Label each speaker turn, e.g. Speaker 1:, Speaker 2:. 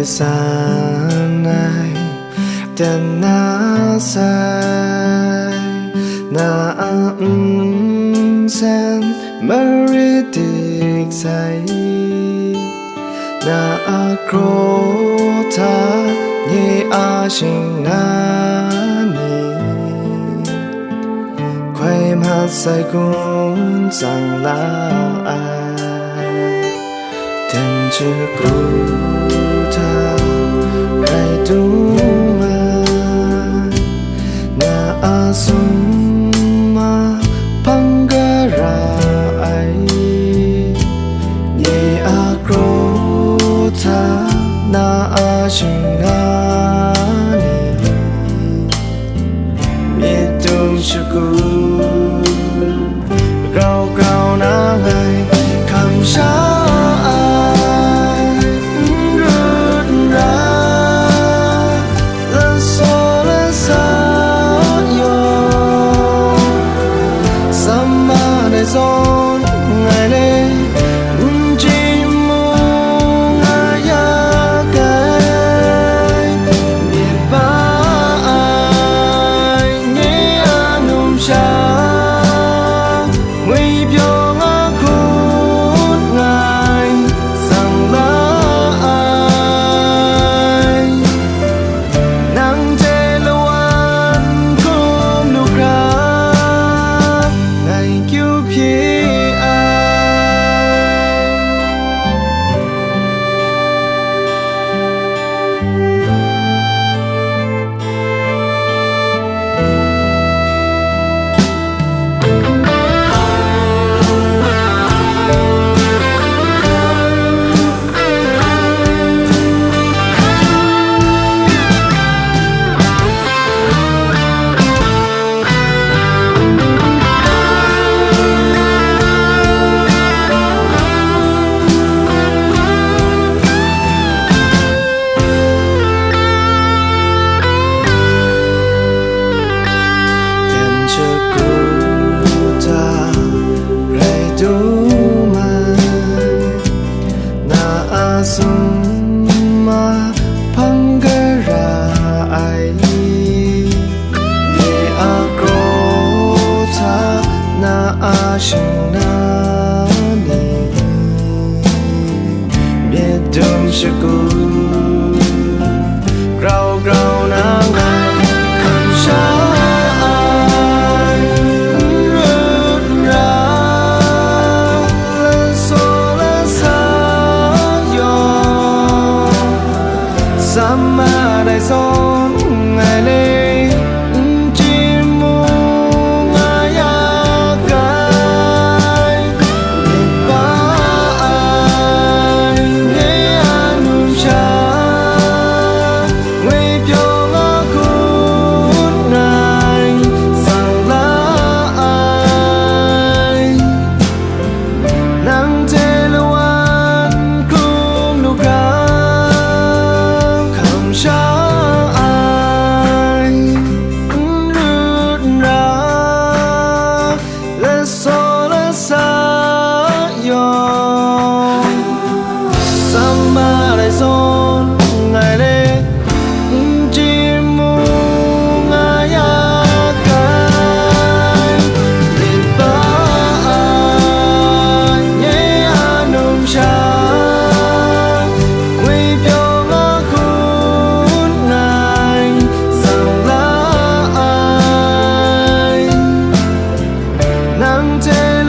Speaker 1: sanai dan nasai na sen meridik sai na akrota ye ashin na ni kwai ma sai kun sang la ai ten chu ku ta kai tu ma na asum ma pangara ai ye akrota na ashin na ni mi tung chu ku gao gao na ngai kam sha zon ngày lê chỉ mong ai cái biết ba ai nhé anum cha nguy biểu ngã khôn ngài sang lá ai nắng chê lâu ăn không lúc ra ngày cứu Summa pangara ai ye akrota na ashina ni biết dum shaku grau grau na ngai kam sha sama đại son ngày lê chỉ mong ai cái biết ba ai nghe anum cha nguy biểu ngã khôn ngài sang lá ai nắng chê lâu ăn không lúc ra cha ai rút ra le so le sa yo sama đại son ngày lê chỉ mong ai cái biết ba ai nhé anum cha nguy biểu nắng chê